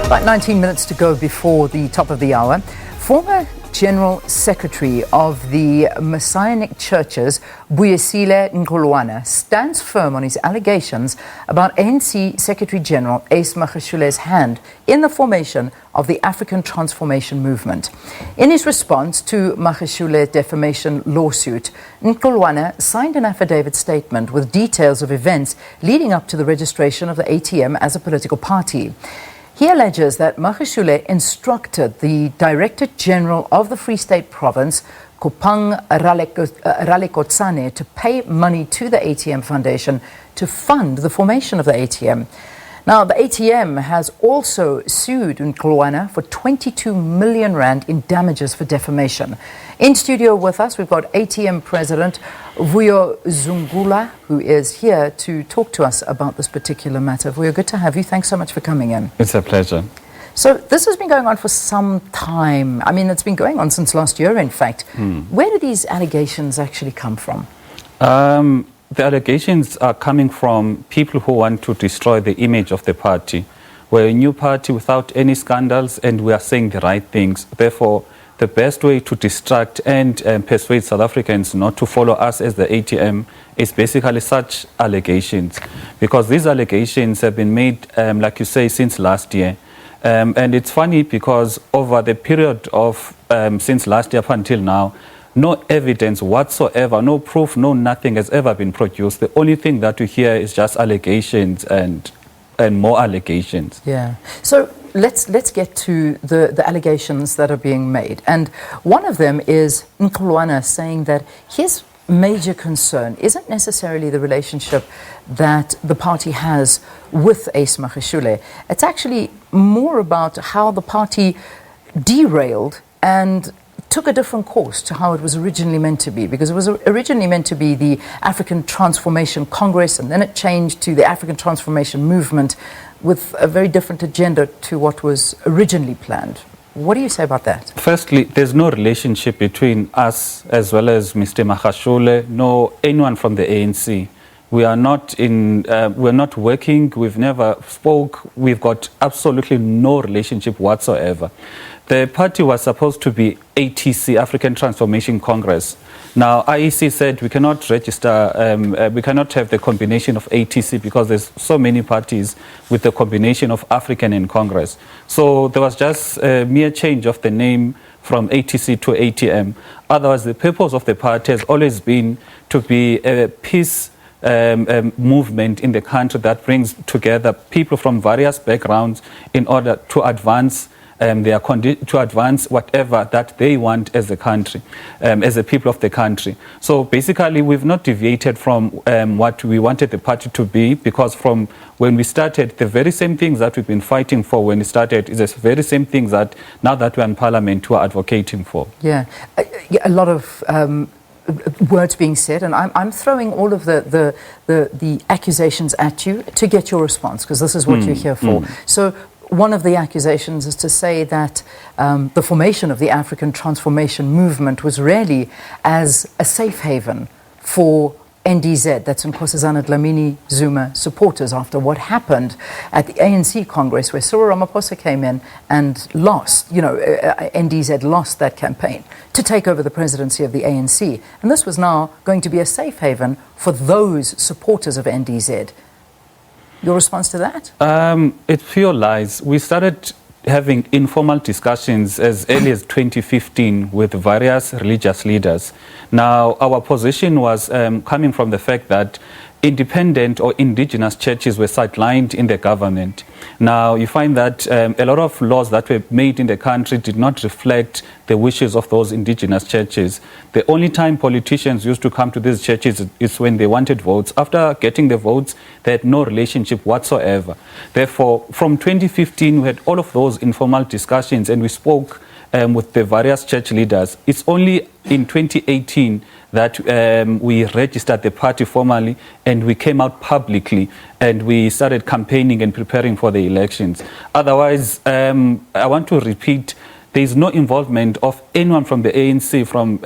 About 19 minutes to go before the top of the hour. Former General Secretary of the Messianic Churches Buyisile Ngqulwana stands firm on his allegations about ANC Secretary General Magashule's hand in the formation of the African Transformation Movement. In his response to Magashule's defamation lawsuit, Ngqulwana signed an affidavit statement with details of events leading up to the registration of the ATM as a political party. He alleges that Magashule instructed the Director General of the Free State Province, Kopung Ralikotsane, to pay money to the ATM Foundation to fund the formation of the ATM. Now, the ATM has also sued Ngqulwana for 22 million rand in damages for defamation. In studio with us, we've got ATM President Vuyolwethu Zungula, who is here to talk to us about this particular matter. Vuyo, good to have you. Thanks so much for coming in. It's a pleasure. So this has been going on for some time. I mean, it's been going on since last year, in fact. Where do these allegations actually come from? The allegations are coming from people who want to destroy the image of the party. We're a new party without any scandals, and we are saying the right things. Therefore, the best way to distract and persuade South Africans not to follow us as the ATM is basically such allegations. Because these allegations have been made, like you say, since last year. And it's funny because over the period of since last year up until now, no evidence whatsoever, no proof, no nothing has ever been produced. The only thing that we hear is just allegations and more allegations. Yeah. So let's get to the allegations that are being made. And one of them is Ngqulwana saying that his major concern isn't necessarily the relationship that the party has with Magashule. It's actually more about how the party derailed and took a different course to how it was originally meant to be, because it was originally meant to be the African Transformation Congress, and then it changed to the African Transformation Movement with a very different agenda to what was originally planned. What do you say about that? Firstly, there's no relationship between us as well as Mr. Magashule, nor anyone from the ANC. We are not we're not working, we've never spoke, we've got absolutely no relationship whatsoever. The party was supposed to be ATC, African Transformation Congress. Now, IEC said we cannot register, we cannot have the combination of ATC because there's so many parties with the combination of African and Congress. So there was just a mere change of the name from ATC to ATM. Otherwise, the purpose of the party has always been to be a peace movement in the country that brings together people from various backgrounds in order to advance to advance whatever that they want as a country, as a people of the country. So basically, we've not deviated from what we wanted the party to be, because from when we started, the very same things that we've been fighting for when we started is the very same things that now that we're in Parliament, we're advocating for. Yeah, a lot of words being said, and I'm throwing all of the accusations at you to get your response, because this is what you're here for. So one of the accusations is to say that the formation of the African Transformation Movement was really as a safe haven for NDZ, that's Nkosazana Dlamini Zuma supporters, after what happened at the ANC Congress, where Cyril Ramaphosa came in and lost, NDZ lost that campaign to take over the presidency of the ANC. And this was now going to be a safe haven for those supporters of NDZ. Your response to that? It's pure lies. We started having informal discussions as early as 2015 with various religious leaders. Now, our position was coming from the fact that independent or indigenous churches were sidelined in the government. Now, you find that a lot of laws that were made in the country did not reflect the wishes of those indigenous churches. The only time politicians used to come to these churches is when they wanted votes. After getting the votes, they had no relationship whatsoever. Therefore, from 2015, we had all of those informal discussions, and we spoke with the various church leaders. It's only in 2018 that we registered the party formally, and we came out publicly and we started campaigning and preparing for the elections. Otherwise, I want to repeat, there is no involvement of anyone from the ANC, from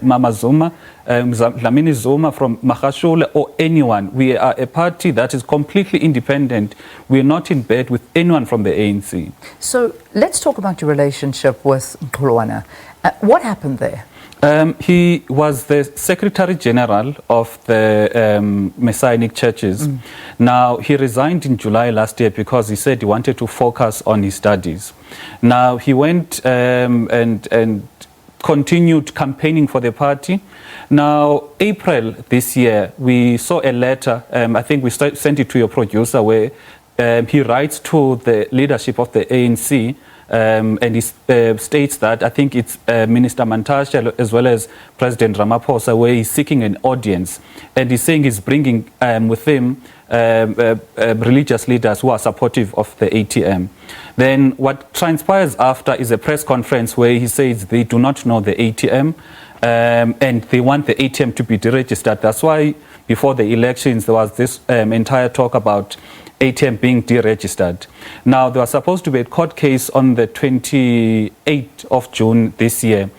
Mama Zuma, Dlamini Zuma, from Magashule, or anyone. We are a party that is completely independent. We are not in bed with anyone from the ANC. So let's talk about your relationship with Ngqulwana. What happened there? He was the Secretary General of the Messianic Churches. Now, he resigned in July last year because he said he wanted to focus on his studies. Now, he went and continued campaigning for the party. Now, April this year, we saw a letter, I think we sent it to your producer, where he writes to the leadership of the ANC, and he states that, I think it's Minister Mantashe as well as President Ramaphosa, where he's seeking an audience. And he's saying he's bringing with him religious leaders who are supportive of the ATM. Then what transpires after is a press conference where he says they do not know the ATM, and they want the ATM to be deregistered. That's why before the elections there was this entire talk about ATM being deregistered. Now, there was supposed to be a court case on the 28th of June this year.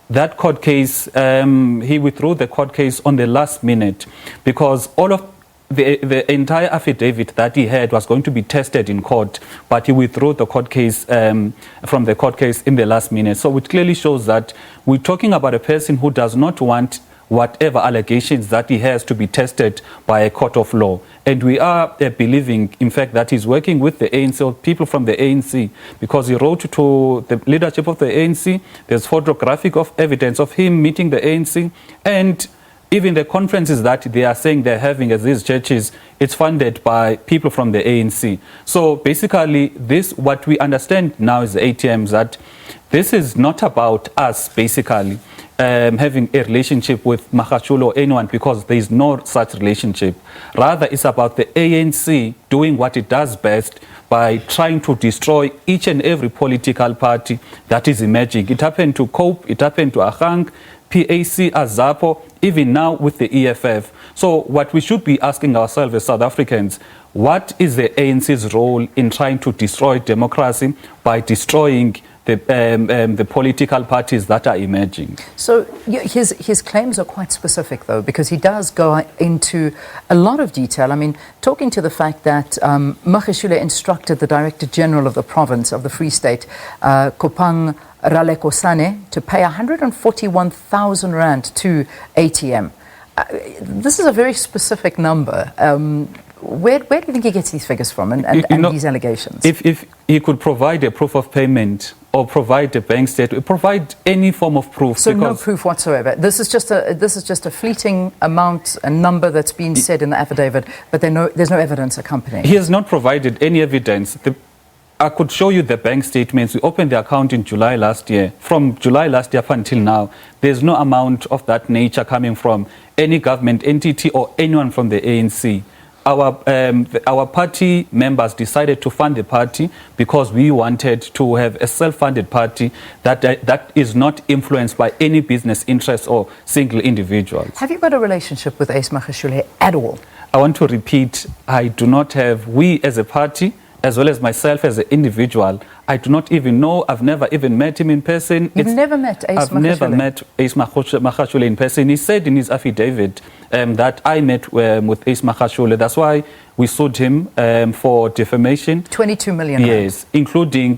That court case, he withdrew the court case on the last minute because all of the entire affidavit that he had was going to be tested in court, but he withdrew the court case from the court case in the last minute. So it clearly shows that we're talking about a person who does not want whatever allegations that he has to be tested by a court of law. And we are believing, in fact, that he's working with the ANC, or people from the ANC, because he wrote to the leadership of the ANC. There's photographic of evidence of him meeting the ANC, and even the conferences that they are saying they're having at these churches, it's funded by people from the ANC. So basically, this, what we understand now is the ATMs, that this is not about us, basically, having a relationship with Magashule or anyone, because there is no such relationship. Rather, it's about the ANC doing what it does best by trying to destroy each and every political party that is emerging. It happened to COPE, it happened to Ahang, PAC, Azapo, even now with the EFF. So what we should be asking ourselves as South Africans, what is the ANC's role in trying to destroy democracy by destroying the political parties that are emerging? So his claims are quite specific, though, because he does go into a lot of detail. I mean, talking to the fact that Magashule instructed the Director General of the province of the Free State, Kopung Ralikotsane, to pay 141,000 rand to ATM. This is a very specific number. Where do you think he gets these figures from and these allegations? If he could provide a proof of payment or provide a bank statement, provide any form of proof. So no proof whatsoever. This is just a fleeting amount, a number that's been said in the affidavit, but there's no evidence accompanying. He has not provided any evidence. I could show you the bank statements. We opened the account in July last year. From July last year up until now, there's no amount of that nature coming from any government entity or anyone from the ANC. Our party members decided to fund the party because we wanted to have a self-funded party that is not influenced by any business interests or single individuals. Have you got a relationship with Ace Magashule at all? I want to repeat, I do not have. We as a party, as well as myself as an individual, I do not even know. I've never even met him in person. You've never met Ace Magashule? I've never met Ace Magashule in person. He said in his affidavit that I met with Ace Magashule. That's why we sued him for defamation. 22 million. Yes, including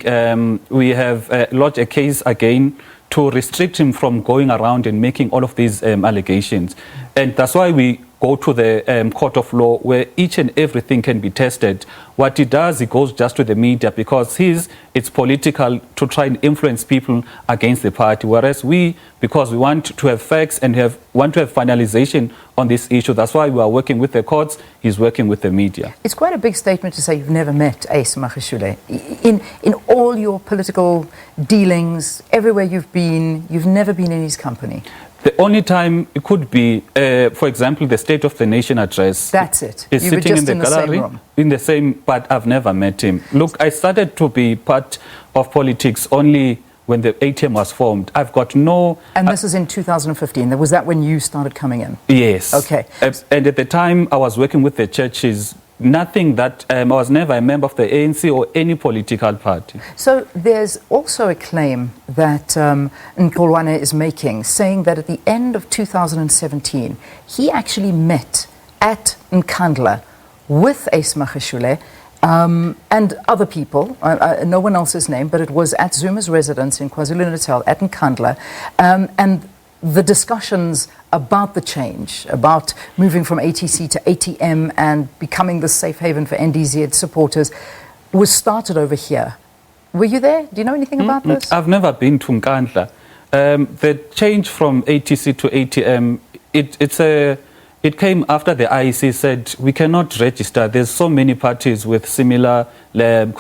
we have lodged a case again to restrict him from going around and making all of these allegations. And that's why we go to the court of law, where each and everything can be tested. What he does, he goes just to the media because it's political to try and influence people against the party. Whereas we, because we want to have facts and want to have finalization on this issue, that's why we are working with the courts, he's working with the media. It's quite a big statement to say you've never met Ace Magashule. In all your political dealings, everywhere you've been, you've never been in his company. The only time it could be, for example, the State of the Nation address. That's it. He's sitting in the gallery, in the same, but I've never met him. Look, I started to be part of politics only when the ATM was formed. I've got no... And this is in 2015. Was that when you started coming in? Yes. Okay. And at the time, I was working with the churches nothing that I was never a member of the ANC or any political party. So there's also a claim that Ngqulwana is making, saying that at the end of 2017, he actually met at Nkandla with Ace Magashule and other people, no one else's name, but it was at Zuma's residence in KwaZulu-Natal at Nkandla, and the discussions about the change, about moving from ATC to ATM and becoming the safe haven for NDZ supporters, was started over here. Were you there? Do you know anything about this? I've never been to Nkandla. The change from ATC to ATM, it came after the IEC said we cannot register. There's so many parties with similar name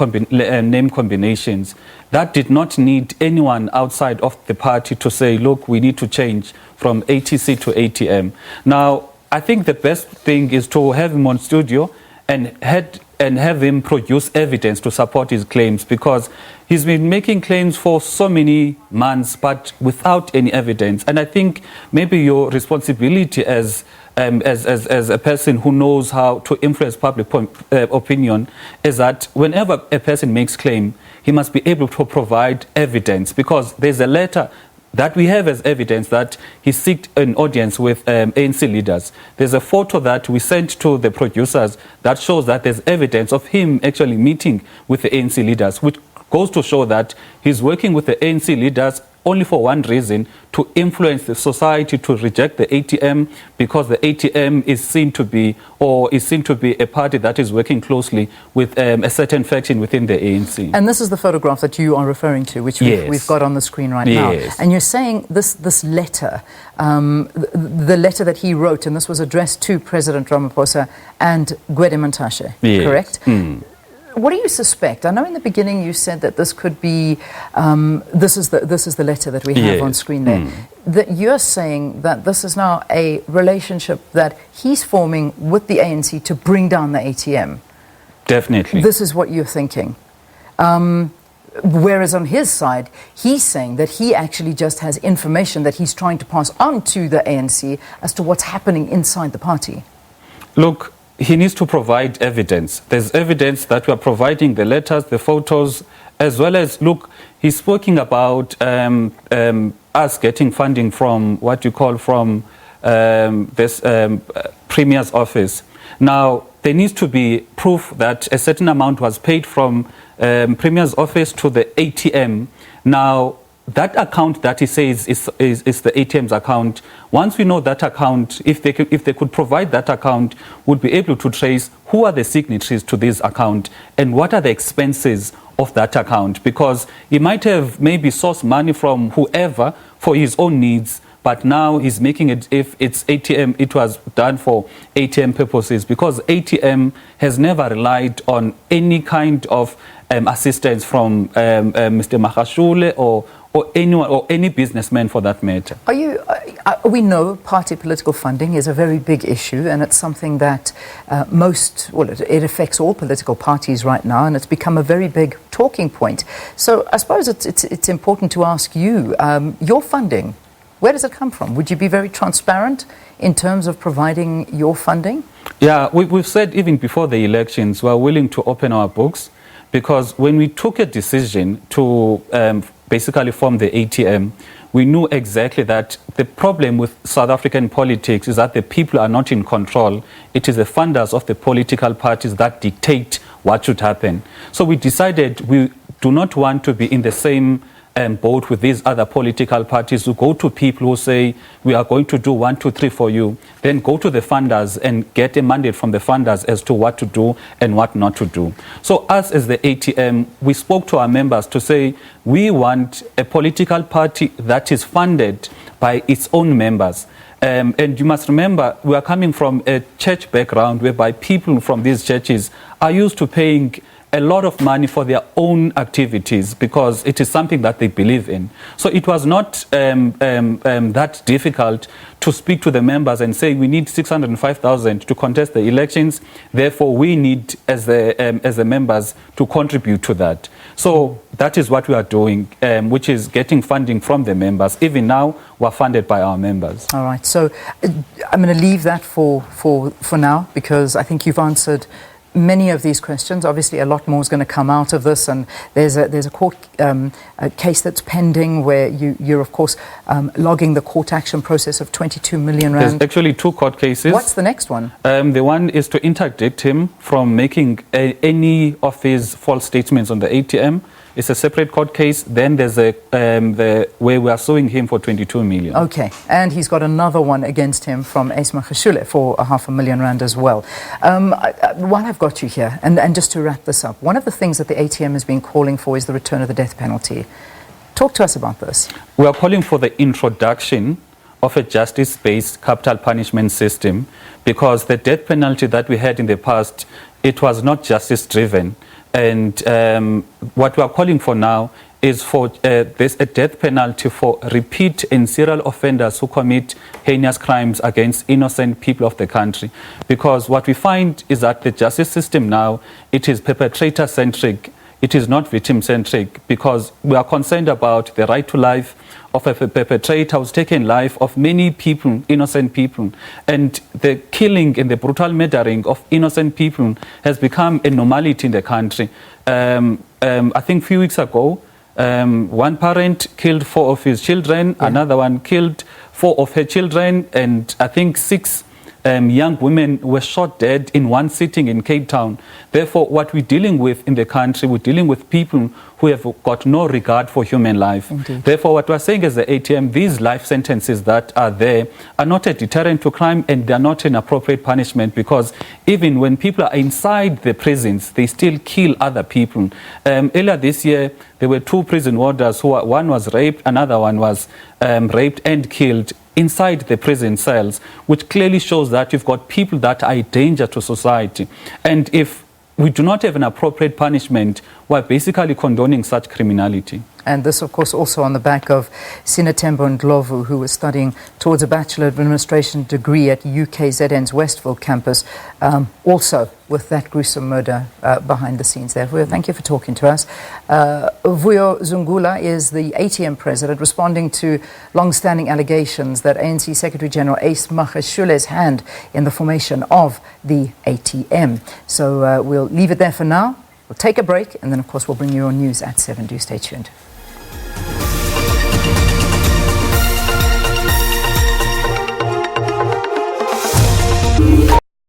combinations. That did not need anyone outside of the party to say, look, we need to change from ATC to ATM. Now, I think the best thing is to have him on studio and have him produce evidence to support his claims, because he's been making claims for so many months but without any evidence. And I think maybe your responsibility as a person who knows how to influence public opinion is that whenever a person makes claim, he must be able to provide evidence, because there's a letter that we have as evidence that he sought an audience with ANC leaders. There's a photo that we sent to the producers that shows that there's evidence of him actually meeting with the ANC leaders, which goes to show that he's working with the ANC leaders only for one reason, to influence the society to reject the ATM, because the ATM is seen to be a party that is working closely with a certain faction within the ANC. And this is the photograph that you are referring to, which we've got on the screen right now. And you're saying this letter, the letter that he wrote, and this was addressed to President Ramaphosa and Gwede Mantashe, correct? What do you suspect? I know in the beginning you said that this could be, this is the letter that we have on screen there, that you're saying that this is now a relationship that he's forming with the ANC to bring down the ATM. Definitely. This is what you're thinking. Whereas on his side, he's saying that he actually just has information that he's trying to pass on to the ANC as to what's happening inside the party. Look, he needs to provide evidence. There's evidence that we are providing, the letters, the photos, as well as, look, he's speaking about us getting funding from what you call from this Premier's office. Now, there needs to be proof that a certain amount was paid from Premier's office to the ATM. Now, that account that he says is the ATM's account. Once we know that account, if they could provide that account, would be able to trace who are the signatories to this account and what are the expenses of that account. Because he might have maybe sourced money from whoever for his own needs, but now he's making it, if it's ATM, it was done for ATM purposes, because ATM has never relied on any kind of assistance from Mr. Magashule or anyone or any businessman for that matter. We know party political funding is a very big issue, and it's something that it affects all political parties right now, and it's become a very big talking point. So I suppose it's important to ask you, your funding, where does it come from? Would you be very transparent in terms of providing your funding? Yeah, we've said even before the elections, we're willing to open our books, because when we took a decision to basically form the ATM, we knew exactly that the problem with South African politics is that the people are not in control. It is the funders of the political parties that dictate what should happen. So we decided we do not want to be in the same boat with these other political parties who go to people who say, we are going to do 1, 2, 3 for you, then go to the funders and get a mandate from the funders as to what to do and what not to do. So us as the ATM, we spoke to our members to say, we want a political party that is funded by its own members. And you must remember, we are coming from a church background whereby people from these churches are used to paying a lot of money for their own activities because it is something that they believe in. So it was not that difficult to speak to the members and say we need 605,000 to contest the elections. Therefore, we need, as the members, to contribute to that. So that is what we are doing, which is getting funding from the members. Even now, we're funded by our members. All right. So I'm going to leave that for now, because I think you've answered many of these questions. Obviously, a lot more is going to come out of this, and there's a court a case that's pending where you're of course logging the court action process of 22 million rand. There's actually 2 court cases. What's the next one? The one is to interdict him from making any of his false statements on the ATM. It's a separate court case. Then there's where we are suing him for 22 million. Okay, and he's got another one against him from Magashule for 500,000 rand as well. While I've got you here, and just to wrap this up, one of the things that the ATM has been calling for is the return of the death penalty. Talk to us about this. We are calling for the introduction of a justice-based capital punishment system, because the death penalty that we had in the past, it was not justice-driven. And what we are calling for now is for there's a death penalty for repeat and serial offenders who commit heinous crimes against innocent people of the country. Because what we find is that the justice system now, it is perpetrator-centric. It is not victim-centric, because we are concerned about the right to life of a perpetrator who's taken life of many people, innocent people. And the killing and the brutal murdering of innocent people has become a normality in the country. I think a few weeks ago, one parent killed 4 of his children, another one killed 4 of her children, and I think 6 young women were shot dead in one sitting in Cape Town. Therefore, what we're dealing with in the country, we're dealing with people who have got no regard for human life. Indeed. Therefore, what we're saying as the ATM, these life sentences that are there are not a deterrent to crime, and they're not an appropriate punishment, because even when people are inside the prisons, they still kill other people. Earlier this year, there were 2 prison warders one was raped, another one was raped and killed inside the prison cells, which clearly shows that you've got people that are a danger to society. And if we do not have an appropriate punishment, we're basically condoning such criminality. And this, of course, also on the back of Sinatembo Ndlovu, who was studying towards a Bachelor of Administration degree at UKZN's Westville campus, also with that gruesome murder behind the scenes there. Vuyo, thank you for talking to us. Vuyolwethu Zungula is the ATM President, responding to long-standing allegations that ANC Secretary-General Ace Magashule's hand in the formation of the ATM. So we'll leave it there for now. We'll take a break, and then, of course, we'll bring you on news at 7. Do stay tuned.